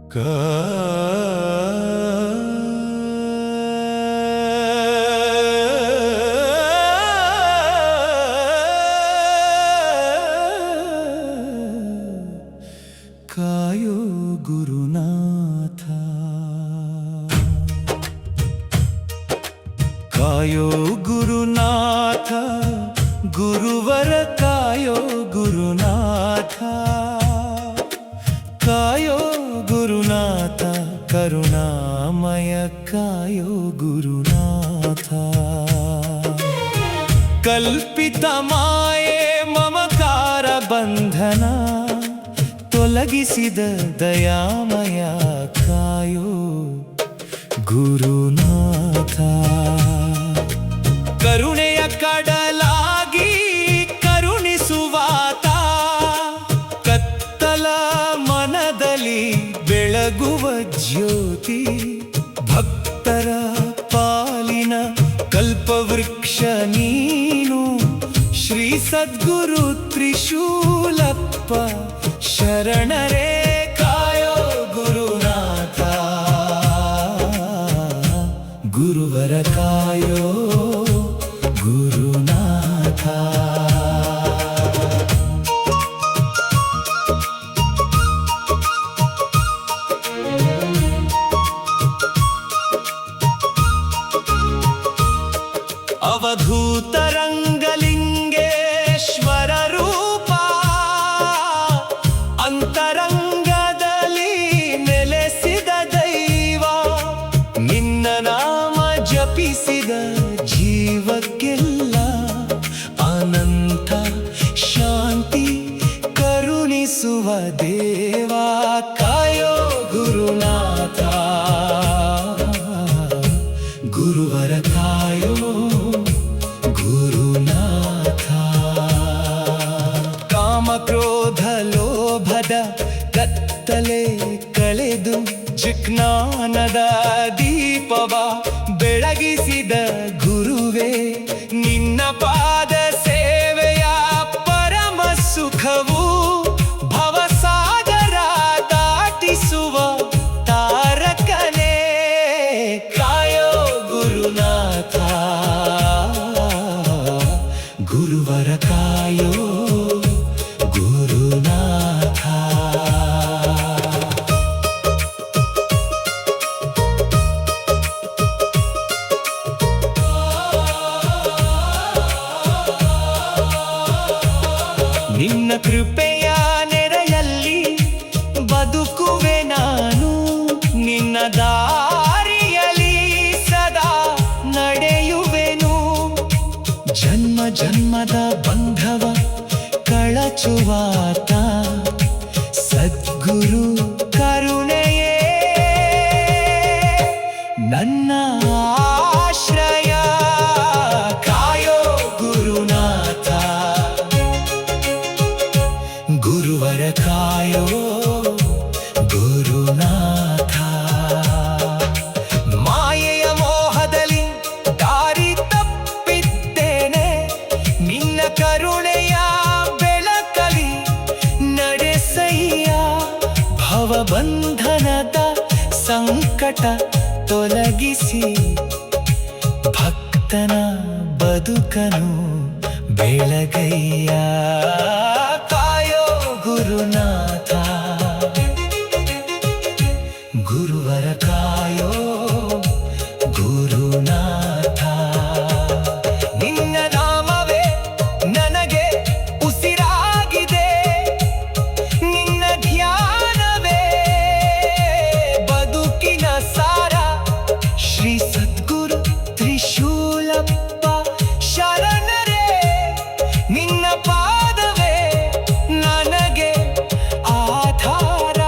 ಕಾಯೋ ಗುರುನಾಥ, ಕಾಯೋ ಗುರುನಾಥ, ಗುರುವರ ಕಾಯೋ ಗುರುನಾಥ, ಕಾಯೋ ಗುರುನಾಥ, ಕರುಣಾಮಯ ಕಾಯೋ ಗುರುನಾಥ. ಕಲ್ಪಿತ ಮಾಯೆ ಮಮಕಾರ ಬಂಧನ ತೊಲಗಿಸಿದ ದಯಾಮಯ ಕಾಯೋ ಗುರುನಾಥ. ಕರುಣೆಯ ಕಡಲಾಗಿ ಕರುಣಿಸುವಾತ, ಕತ್ತಲ ಮನದಲ್ಲಿ ಬೆಳಗುವ ಜ್ಯೋತಿ, ಭಕ್ತರ ಪಾಲಿನ ಕಲ್ಪವೃಕ್ಷ ನೀನು, ಶ್ರೀ ಸದ್ಗುರು ತ್ರಿಶೂಲಪ್ಪ ಶರಣರೇ ಕಾಯೋ ಗುರುನಾಥ. ಗುರುವರ ಕಾಯೋ ಗುರುನಾಥ. ಅವಧೂತ ರಂಗಲಿಂಗೇಶ್ವರ ರೂಪ, ಅಂತರಂಗದಲ್ಲಿ ನೆಲೆಸಿದ ದೈವ, ನಿನ್ನ ನಾಮ ಜಪಿಸಿದ ಜೀವಕ್ಕೆಲ್ಲ ಅನಂತ ಶಾಂತಿ ಕರುಣಿಸುವ ದೇವ ಕಾಯೋ ಗುರುನಾಥ. ಗುರುವರ ಕಾಯೋ ಗುರುನಾಥ. ಕಾಮ ಕ್ರೋಧ ಲೋಭದ ಕತ್ತಲೆ ಕಳೆದು ಜಿಜ್ಞಾನದ ದೀಪವ ಬೆಳಗಿಸಿದ ಗುರುವೇ, ನಿನ್ನ ಪಾದ ಸೇವೆಯ ಪರಮ ಸುಖವು ಭವಸಾಗರ ದಾಟಿಸುವ ತಾರಕನೇ ಕಾಯೋ ಗುರುನಾಥ. ಗುರುವರ ಕಾಯೋ ಗುರುನಾಥ. ನಿನ್ನ ಕೃಪೆಯ ನೆರಳಲ್ಲಿ ಬದುಕುವೆ ನಾನು, ನಿನ್ನ ದಾರಿಯಲ್ಲಿ ಸದಾ ನಡೆಯುವೆನು. ಜನ್ಮ ಜನ್ಮದ ಬಂಧವ ಕಳಚುವಾತ ಸದ್ಗುರು ಕರುಣೆಯೇ ನನ್ನ ಆಶ್ರಯ ಕಾಯೋ ಗುರುನಾಥ. ಗುರುವರ ಕಾಯೋ ಗುರುನಾಥ. ಮಾಯೆಯ ಮೋಹದಲ್ಲಿ ದಾರಿ ತಪ್ಪಿದ್ದೇನೆ, ನಿನ್ನ ಕರುಣೆಯ ಬೆಳಕಲಿ ನಡೆಸಯ್ಯ. ಭವಬಂಧನದ ಸಂಕಟ ತೊಲಗಿಸಿ ಭಕ್ತನ ಬದುಕನು ಬೆಳಗಯ್ಯ ಕಾಯೋ ಗುರುನಾಥ. ಗುರುವರ ಕಾಯೋ ಗುರುನಾಥ. ನಿನ್ನ ನಾಮವೇ ನನಗೆ ಉಸಿರಾಗಿದೆ, ನಿನ್ನ ಧ್ಯಾನವೇ ಬದುಕಿನ ಸಾರ. ಶ್ರೀ ಸದ್ಗುರು ತ್ರಿಶೂಲಪ್ಪ ಶರಣರೇ, ನಿನ್ನ ಪಾದವೇ ನನಗೆ ಆಧಾರ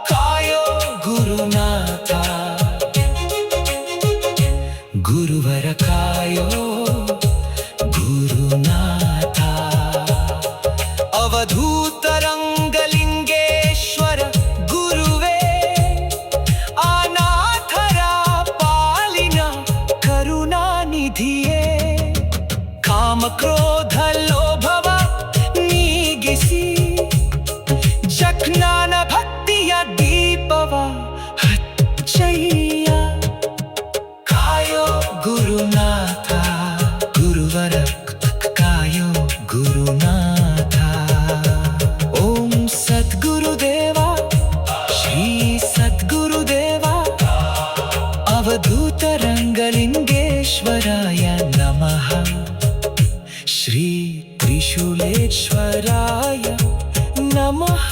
ಕಾಯೋ ಗುರುನಾಥ. ಗುರುವರ ಕಾಯೋ ಗುರುನಾಥ. ಅವಧೂತ ರಂಗಲಿಂಗೇಶ್ವರ ಗುರುವೇ, ಅನಾಥರ ಪಾಲಿನ ಕರುಣಾನಿಧಿಯೇ, ಕಾಮ ಕ್ರೋಧ ಲೋಭವ ನೀಗಿಸಿ ಜಜ್ಞಾನ ಭಕ್ತಿಯ ದೀಪ ಗುರುನಾಥ ಗುರುವರ ಕಾಯೋ ಗುರುನಾಥ. ಓಂ ಸದ್ಗುರುದೇವ ಶ್ರೀ ಸದ್ಗುರುದೇವ ಅವಧೂತ ರಂಗಲಿಂಗೇಶ್ವರಾಯ ನಮಃ. ಶ್ರೀ ತ್ರಿಶೂಲೇಶ್ವರಾಯ ನಮಃ.